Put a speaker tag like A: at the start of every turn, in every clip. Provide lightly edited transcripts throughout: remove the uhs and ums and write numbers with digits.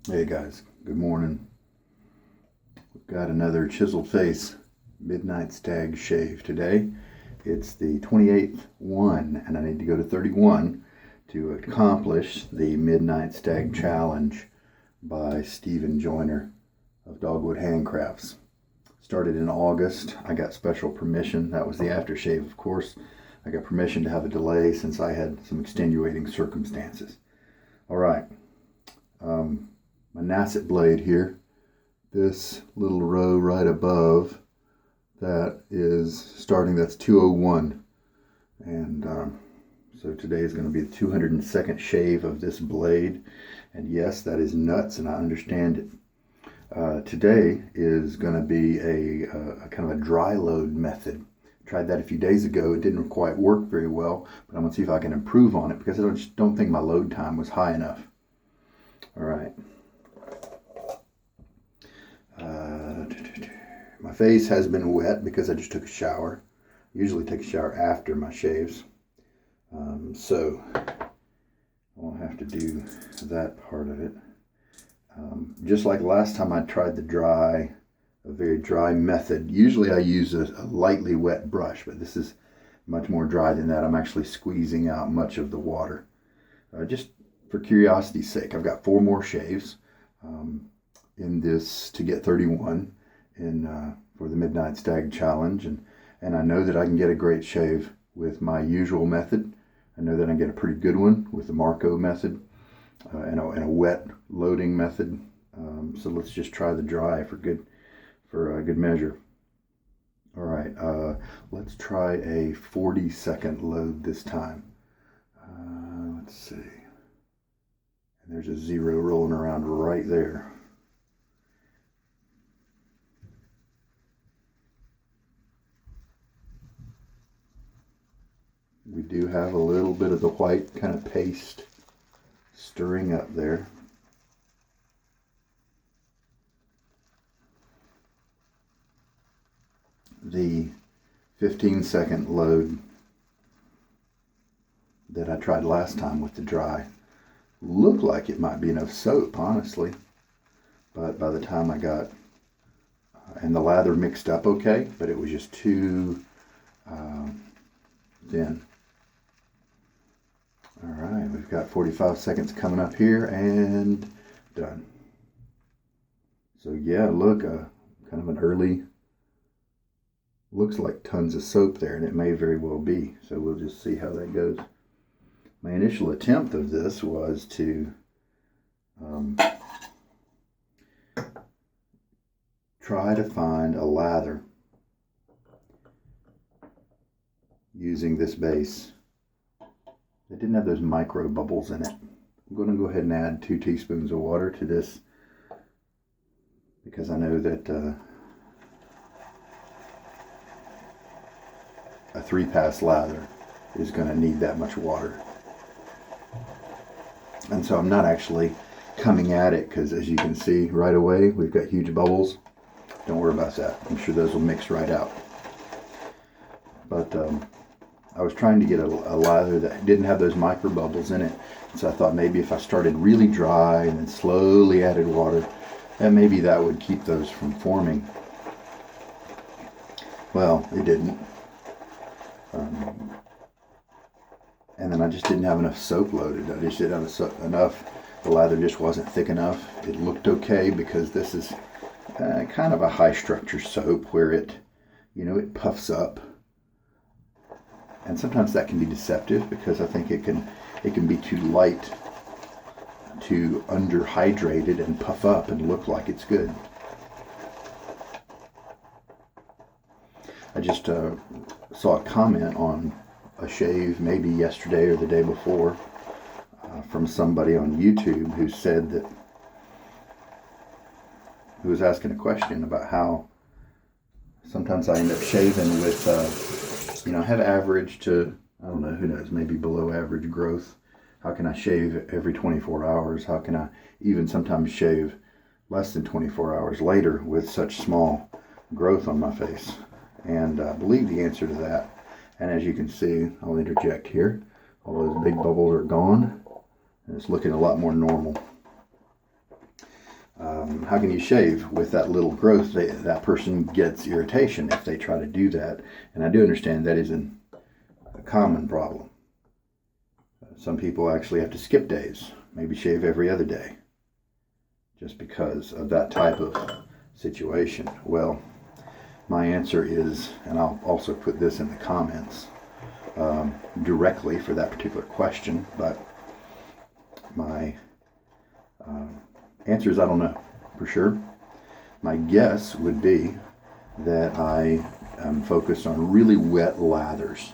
A: Hey guys, good morning. We've got another chiseled face Midnight Stag shave today. It's the 28th one, and I need to go to 31 to accomplish the Midnight Stag challenge by Stephen Joyner of Dogwood Handcrafts. Started in August. I got special permission. That was the aftershave, of course. I got permission to have a delay since I had some extenuating circumstances. All right. My Nacet blade here, this little row right above, that is starting, that's 201. And so today is going to be the 202nd shave of this blade. And yes, that is nuts, and I understand it. Today is going to be a kind of a dry load method. Tried that a few days ago. It didn't quite work very well, but I'm going to see if I can improve on it because I just don't think my load time was high enough. All right. My face has been wet because I just took a shower. I usually take a shower after my shaves. So I won't have to do that part of it. Just like last time I tried a very dry method. Usually I use a lightly wet brush, but this is much more dry than that. I'm actually squeezing out much of the water. Just for curiosity's sake, I've got 4 more shaves in this to get 31 for the Midnight Stag challenge, and I know that I can get a great shave with my usual method. I know that I can get a pretty good one with the Marco method and a wet loading method. So let's just try the dry for a good measure. All right, let's try a 40-second load this time. Let's see. And there's a 0 rolling around right there. We do have a little bit of the white kind of paste stirring up there. The 15-second load that I tried last time with the dry looked like it might be enough soap, honestly. But by the time I got, and the lather mixed up okay, but it was just too thin. All right, we've got 45 seconds coming up here and done. So yeah, look, kind of an early, looks like tons of soap there, and it may very well be. So we'll just see how that goes. My initial attempt of this was to try to find a lather using this base. It didn't have those micro bubbles in it. I'm going to go ahead and add 2 teaspoons of water to this because I know that a 3-pass lather is going to need that much water. And so I'm not actually coming at it because, as you can see right away, we've got huge bubbles. Don't worry about that. I'm sure those will mix right out. But I was trying to get a lather that didn't have those micro bubbles in it. So I thought maybe if I started really dry and then slowly added water, then maybe that would keep those from forming. Well, it didn't. And then I just didn't have enough soap loaded. I just didn't have enough. The lather just wasn't thick enough. It looked okay because this is kind of a high structure soap where it puffs up. And sometimes that can be deceptive because I think it can be too light, too underhydrated and puff up and look like it's good. I just saw a comment on a shave maybe yesterday or the day before from somebody on YouTube who said that, who was asking a question about how sometimes I end up shaving with I have average to, I don't know, who knows, maybe below average growth. How can I shave every 24 hours? How can I even sometimes shave less than 24 hours later with such small growth on my face? And I believe the answer to that, and as you can see, I'll interject here, all those big bubbles are gone, and it's looking a lot more normal. How can you shave with that little growth? That person gets irritation if they try to do that. And I do understand that is a common problem. Some people actually have to skip days, maybe shave every other day, just because of that type of situation. Well, my answer is, and I'll also put this in the comments directly for that particular question, but my answer is I don't know for sure. My guess would be that I am focused on really wet lathers.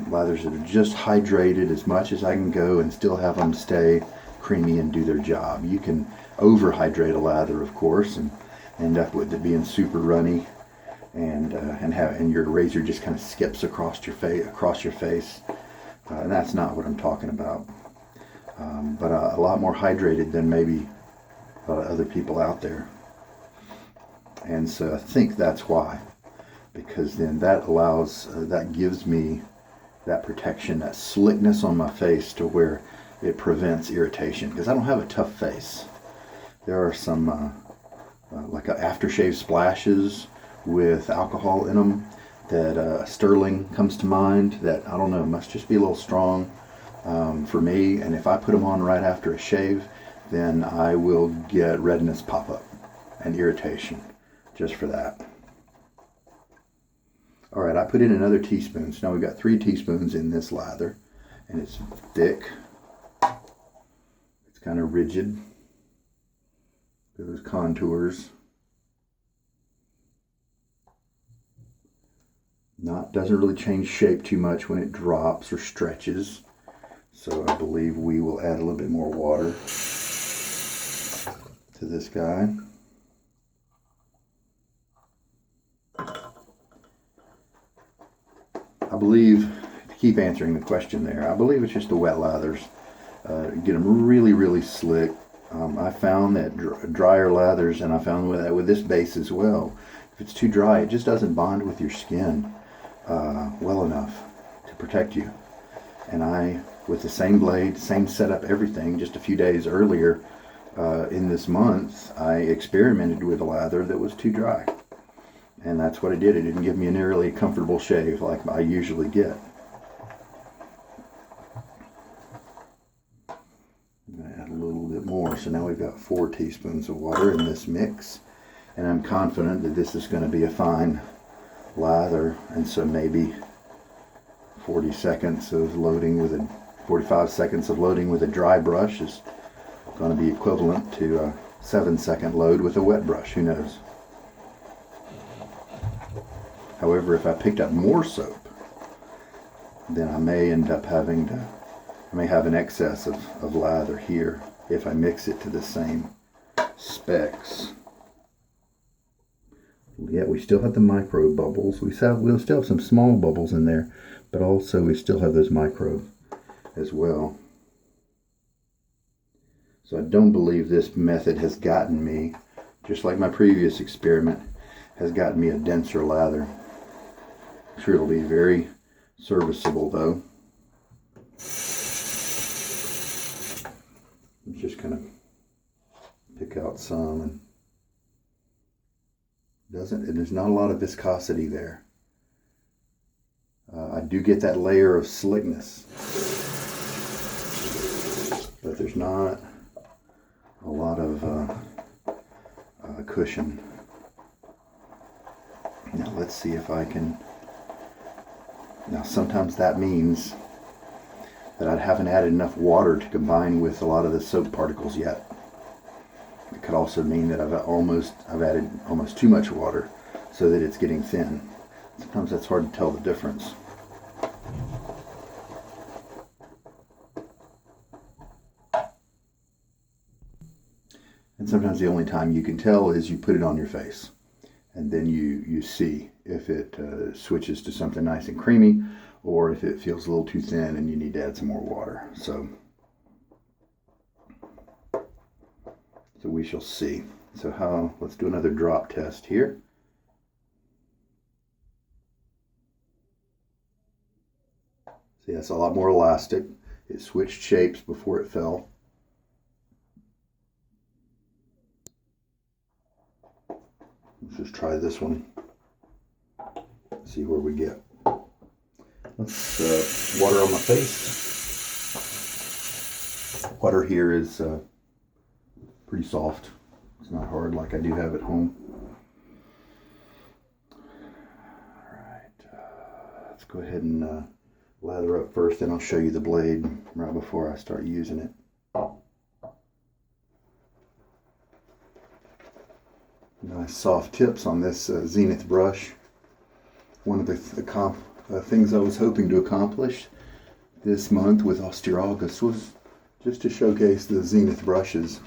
A: Lathers that are just hydrated as much as I can go and still have them stay creamy and do their job. You can overhydrate a lather, of course, and end up with it being super runny, and your razor just kind of skips across your face, and that's not what I'm talking about. But a lot more hydrated than maybe other people out there, and so I think that's why, because then that gives me that protection, that slickness on my face to where it prevents irritation, because I don't have a tough face. There are some like aftershave splashes with alcohol in them that Sterling comes to mind, that I don't know, must just be a little strong for me, and if I put them on right after a shave, then I will get redness pop up and irritation just for that. All right, I put in another teaspoon. So now we've got 3 teaspoons in this lather, and it's thick. It's kind of rigid. Those contours. Doesn't really change shape too much when it drops or stretches. So I believe we will add a little bit more water to this guy. I believe, to keep answering the question there, I believe it's just the wet lathers. Get them really, really slick. I found that drier lathers, and I found with this base as well, if it's too dry, it just doesn't bond with your skin well enough to protect you. And I, with the same blade, same setup, everything, just a few days earlier in this month, I experimented with a lather that was too dry. And that's what it did. It didn't give me a nearly comfortable shave like I usually get. I'm going to add a little bit more. So now we've got 4 teaspoons of water in this mix. And I'm confident that this is going to be a fine lather. And so maybe 45 seconds of loading with a dry brush is going to be equivalent to a 7-second load with a wet brush. Who knows? However, if I picked up more soap, then I may end up I may have an excess of lather here if I mix it to the same specs. Yeah, we still have the micro bubbles. We'll still have some small bubbles in there, but also we still have those micro as well. So I don't believe this method has gotten me, just like my previous experiment, has gotten me a denser lather. I'm sure it'll be very serviceable though. I'm just going to pick out some, and there's not a lot of viscosity there. I do get that layer of slickness, but there's not a lot of cushion. Now let's see if I can. Now sometimes that means that I haven't added enough water to combine with a lot of the soap particles yet. It could also mean that I've added almost too much water so that it's getting thin. Sometimes that's hard to tell the difference. And sometimes the only time you can tell is you put it on your face, and then you see if it switches to something nice and creamy, or if it feels a little too thin and you need to add some more water. So we shall see. So let's do another drop test here. See, that's a lot more elastic. It switched shapes before it fell. Let's just try this one. See where we get. Let's water on my face. Water here is pretty soft. It's not hard like I do have at home. Alright, let's go ahead and lather up first, then I'll show you the blade right before I start using it. Nice soft tips on this Zenith brush. One of the things I was hoping to accomplish this month with Austere August was just to showcase the Zenith brushes,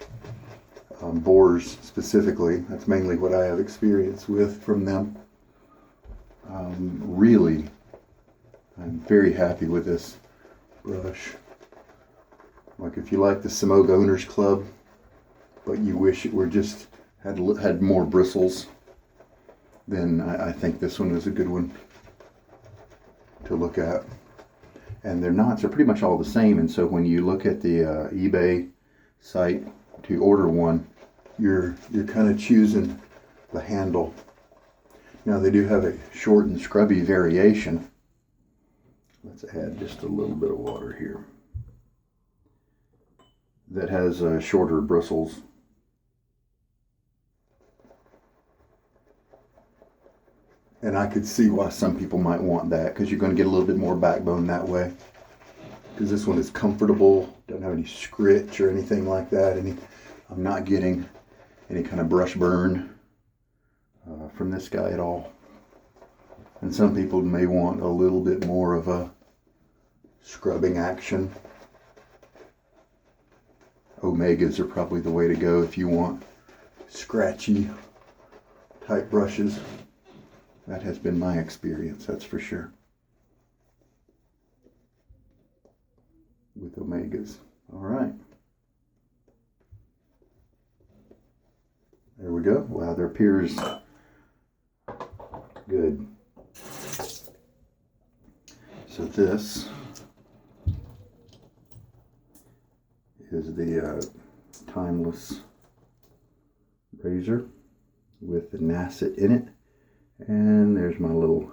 A: bores specifically. That's mainly what I have experience with from them. Really, I'm very happy with this brush. Like if you like the Semoga Owners Club, but you wish it were just had more bristles, then I think this one is a good one to look at. And their knots are pretty much all the same, and so when you look at the eBay site to order one, you're kind of choosing the handle. Now they do have a short and scrubby variation. Let's add just a little bit of water here. That has shorter bristles. And I could see why some people might want that, because you're going to get a little bit more backbone that way. Because this one is comfortable, doesn't have any scritch or anything like that. I'm not getting any kind of brush burn from this guy at all. And some people may want a little bit more of a scrubbing action. Omegas are probably the way to go if you want scratchy type brushes. That has been my experience, that's for sure, with Omegas. All right. There we go. Wow, there appears good. So this is the timeless razor with the Nacet in it. And there's my little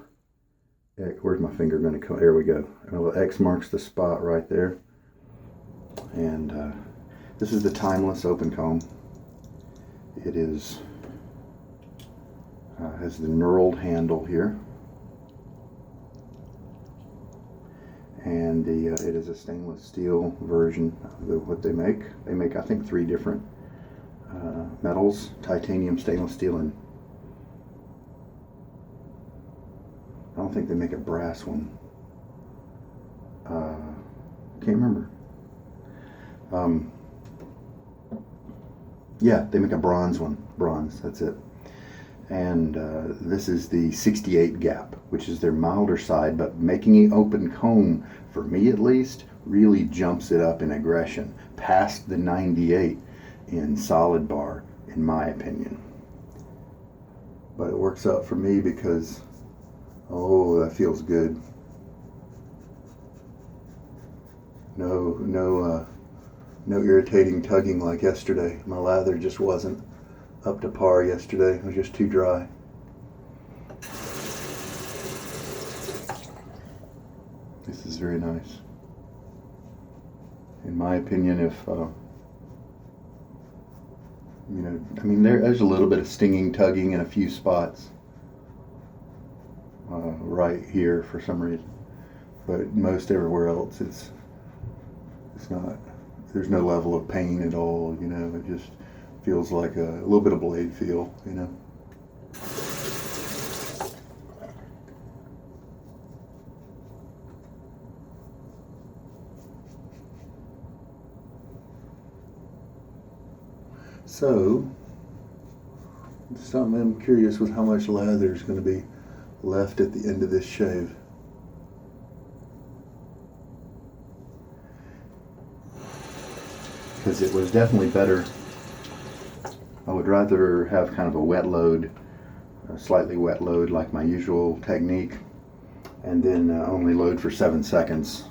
A: X. Where's my finger going to come? There we go. A little X marks the spot right there. And this is the timeless open comb. It is has the knurled handle here, and it is a stainless steel version of what they make. They make, I think, 3 different metals: titanium, stainless steel, and I don't think they make a brass one. Can't remember. Yeah, they make a bronze one. Bronze, that's it. And this is the 68 gap, which is their milder side, but making an open comb, for me at least, really jumps it up in aggression, past the 98 in solid bar, in my opinion. But it works out for me because, oh, that feels good. No irritating tugging like yesterday. My lather just wasn't up to par yesterday. It was just too dry. This is very nice. In my opinion, if there's a little bit of stinging, tugging in a few spots right here for some reason, but most everywhere else it's not. There's no level of pain at all. It just feels like a little bit of blade feel. So, something I'm curious with how much lather is going to be left at the end of this shave. Because it was definitely better. I would rather have kind of a wet load, a slightly wet load like my usual technique, and then only load for 7 seconds,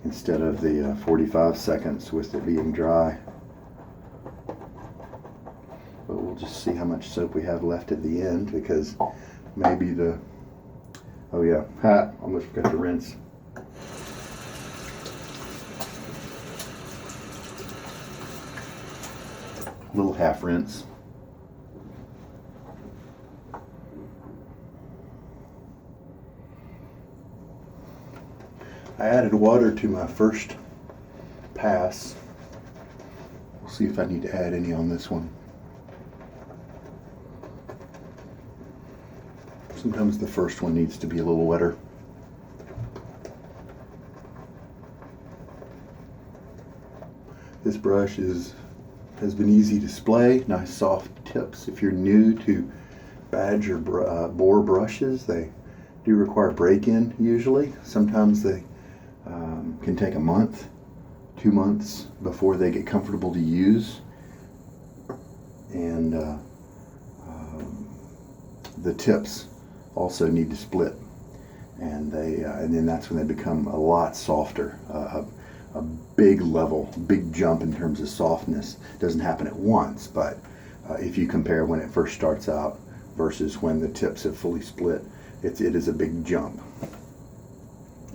A: instead of the 45 seconds with it being dry. But we'll just see how much soap we have left at the end, because maybe oh yeah, almost forgot to rinse. Little half rinse. I added water to my first pass. We'll see if I need to add any on this one. Sometimes the first one needs to be a little wetter. This brush has been easy to splay, nice soft tips. If you're new to badge or boar brushes, they do require break-in usually. Sometimes they can take a month, 2 months before they get comfortable to use. And the tips also need to split, and then that's when they become a lot softer. A big jump in terms of softness doesn't happen at once, but if you compare when it first starts out versus when the tips have fully split, it is a big jump.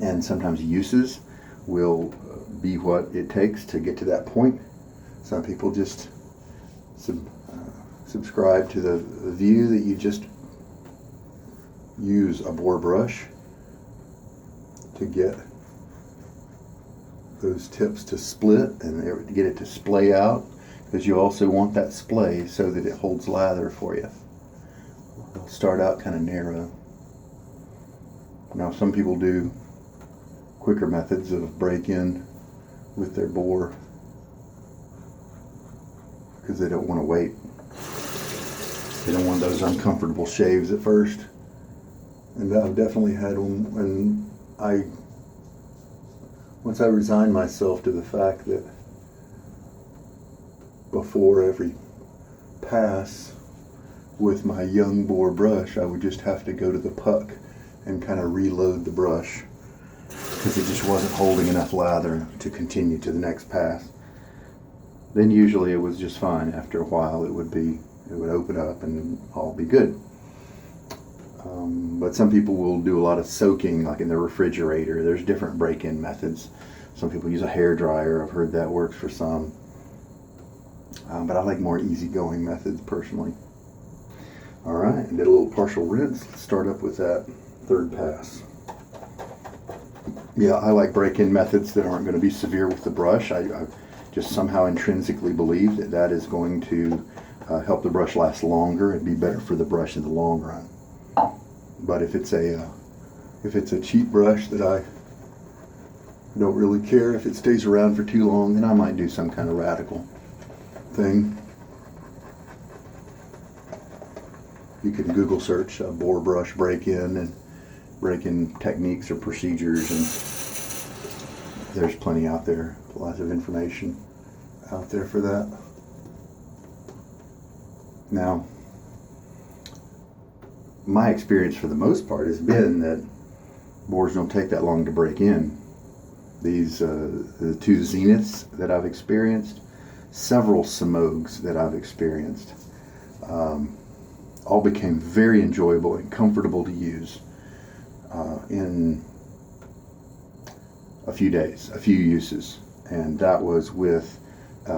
A: And sometimes uses will be what it takes to get to that point. Some people just subscribe to the view that you just use a boar brush to get those tips to split and get it to splay out, because you also want that splay so that it holds lather for you. It'll start out kind of narrow. Now some people do quicker methods of break-in with their boar because they don't want to wait. They don't want those uncomfortable shaves at first. And I've definitely had one when once I resigned myself to the fact that before every pass with my young boar brush, I would just have to go to the puck and kind of reload the brush because it just wasn't holding enough lather to continue to the next pass. Then usually it was just fine. After a while it would open up and all be good. But some people will do a lot of soaking, like in the refrigerator. There's different break-in methods. Some people use a hair dryer. I've heard that works for some. But I like more easygoing methods personally. All right, did a little partial rinse. Let's start up with that third pass. Yeah, I like break-in methods that aren't going to be severe with the brush. I just somehow intrinsically believe that is going to help the brush last longer and be better for the brush in the long run. But if it's a cheap brush that I don't really care if it stays around for too long, then I might do some kind of radical thing. You can Google search boar brush break-in and break-in techniques or procedures, and there's plenty out there, lots of information out there for that. Now, my experience for the most part has been that boars don't take that long to break in. These the two Zeniths that I've experienced, several Simogs that I've experienced, all became very enjoyable and comfortable to use in a few days, a few uses. And that was with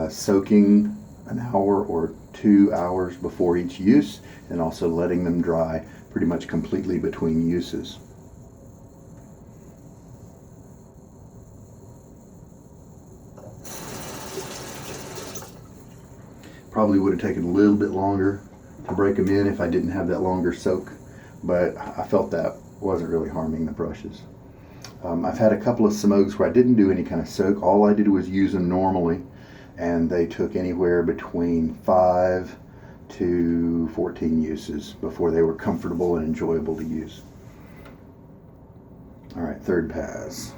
A: soaking an hour or 2 hours before each use, and also letting them dry pretty much completely between uses. Probably would have taken a little bit longer to break them in if I didn't have that longer soak, but I felt that wasn't really harming the brushes. I've had a couple of Simogs where I didn't do any kind of soak. All I did was use them normally, and they took anywhere between 5 to 14 uses before they were comfortable and enjoyable to use. All right, third pass.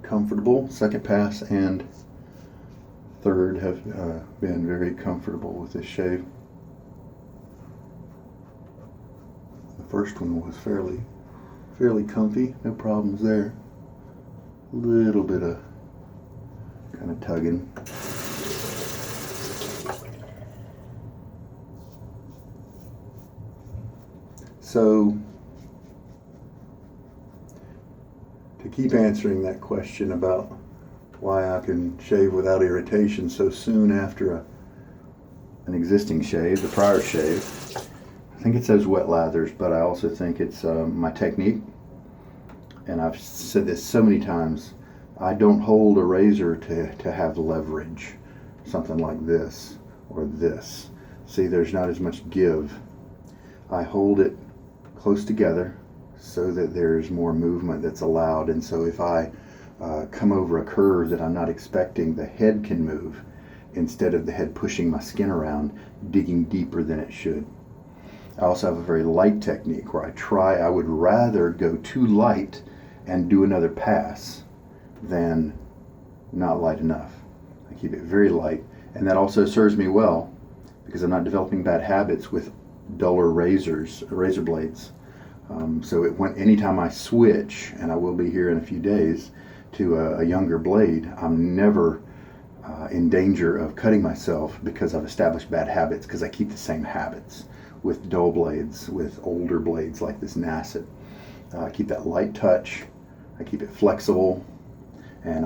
A: Comfortable. Second pass and third have been very comfortable with this shave. The first one was fairly comfy, no problems there. A little bit of kind of tugging. So to keep answering that question about why I can shave without irritation so soon after an existing shave, the prior shave, I think it says wet lathers, but I also think it's my technique. And I've said this so many times, I don't hold a razor to have leverage, something like this or this. See, there's not as much give. I hold it close together so that there's more movement that's allowed. And so if I come over a curve that I'm not expecting, the head can move instead of the head pushing my skin around, digging deeper than it should. I also have a very light technique where I would rather go too light and do another pass than not light enough. I keep it very light, and that also serves me well because I'm not developing bad habits with duller razor blades. So anytime I switch, and I will be here in a few days, to a younger blade, I'm never in danger of cutting myself because I've established bad habits, because I keep the same habits with dull blades, with older blades like this Nacet. I keep that light touch, I keep it flexible, and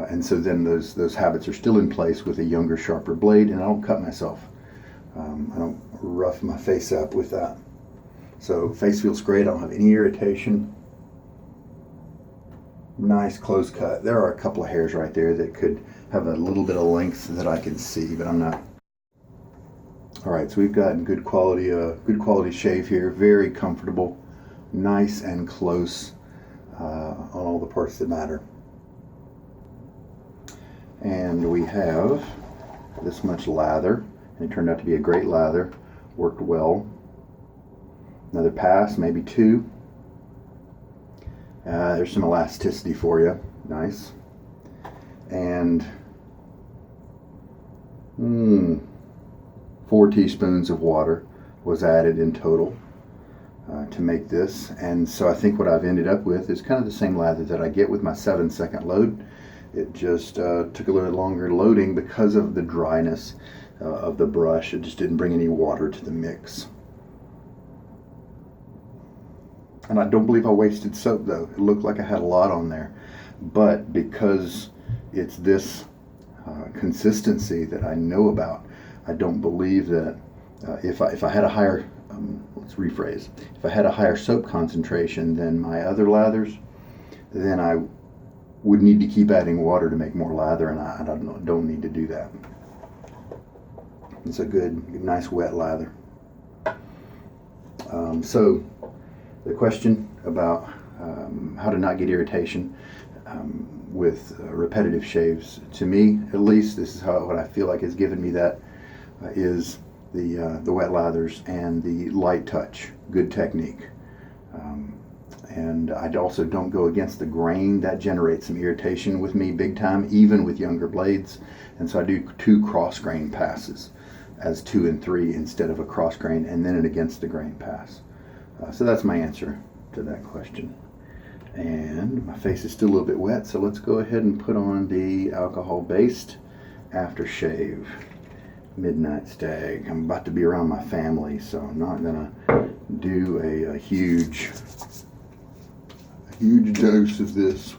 A: and so then those habits are still in place with a younger, sharper blade, and I don't cut myself. I don't rough my face up with that. So face feels great. I don't have any irritation. Nice close cut. There are a couple of hairs right there that could have a little bit of length that I can see, but I'm not. All right, so we've got good quality shave here. Very comfortable, nice and close on all the parts that matter. And we have this much lather. It turned out to be a great lather. Worked well. Another pass, maybe two. There's some elasticity for you. Nice. And 4 teaspoons of water was added in total to make this. And so I think what I've ended up with is kind of the same lather that I get with my 7-second load. It just took a little longer loading because of the dryness of the brush. It just didn't bring any water to the mix. And I don't believe I wasted soap though. It looked like I had a lot on there. But because it's this consistency that I know about, I don't believe that if I had a higher, let's rephrase, if I had a higher soap concentration than my other lathers, then I would need to keep adding water to make more lather, and I don't need to do that. It's a good, nice wet lather. So the question about how to not get irritation with repetitive shaves, to me at least, this is what I feel like has given me that, is the wet lathers and the light touch, good technique. And I also don't go against the grain. That generates some irritation with me big time, even with younger blades. And so I do 2 cross grain passes as 2 and 3 instead of a cross grain and then an against the grain pass. So that's my answer to that question. And my face is still a little bit wet, so let's go ahead and put on the alcohol-based aftershave Midnight Stag. I'm about to be around my family, so I'm not gonna do a huge dose of this.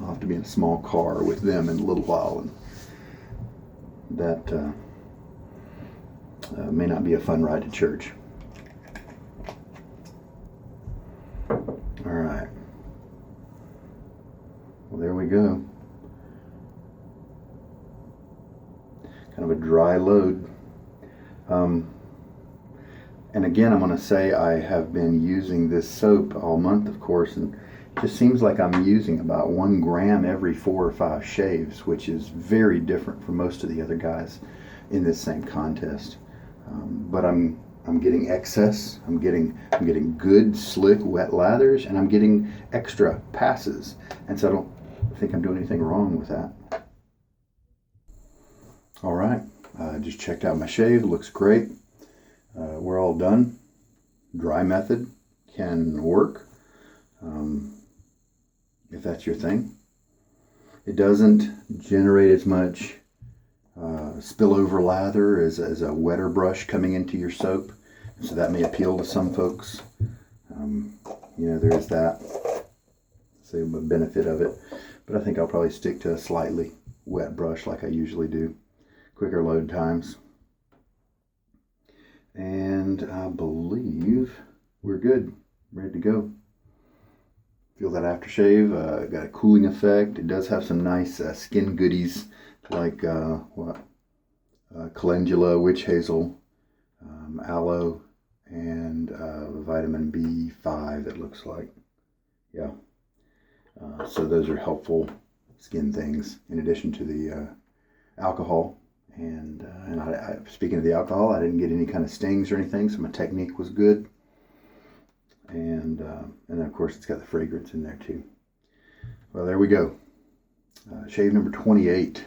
A: I'll have to be in a small car with them in a little while, and that may not be a fun ride to church. All right. Well, there we go. Kind of a dry load. And again, I'm going to say I have been using this soap all month, of course, and it just seems like I'm using about 1 gram every 4 or 5 shaves, which is very different from most of the other guys in this same contest. But I'm getting excess. I'm getting good, slick, wet lathers, and I'm getting extra passes. And so I don't think I'm doing anything wrong with that. All right, just checked out my shave. It looks great. We're all done. Dry method can work if that's your thing. It doesn't generate as much spillover lather as a wetter brush coming into your soap. So that may appeal to some folks. There is that. So a benefit of it. But I think I'll probably stick to a slightly wet brush like I usually do. Quicker load times. And I believe we're good. Ready to go. Feel that aftershave. Got a cooling effect. It does have some nice skin goodies like calendula, witch hazel, aloe, and vitamin B5 it looks like. Yeah. So those are helpful skin things in addition to the alcohol. And speaking of the alcohol, I didn't get any kind of stings or anything, so my technique was good. And then of course it's got the fragrance in there too. Well, there we go. Shave number 28.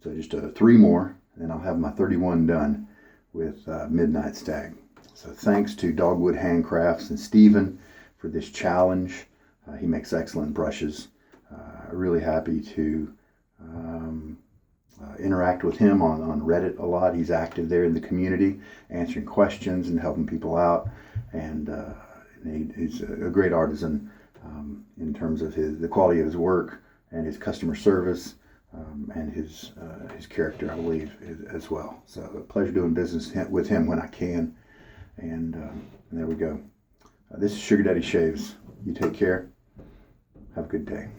A: So just 3 more, and then I'll have my 31 done with Midnight Stag. So thanks to Dogwood Handcrafts and Steven for this challenge. He makes excellent brushes. Really happy to interact with him on Reddit a lot. He's active there in the community, answering questions and helping people out. And he's a great artisan in terms of the quality of his work and his customer service and his character, I believe, as well. So a pleasure doing business with him when I can. And there we go. This is Sugar Daddy Shaves. You take care. Have a good day.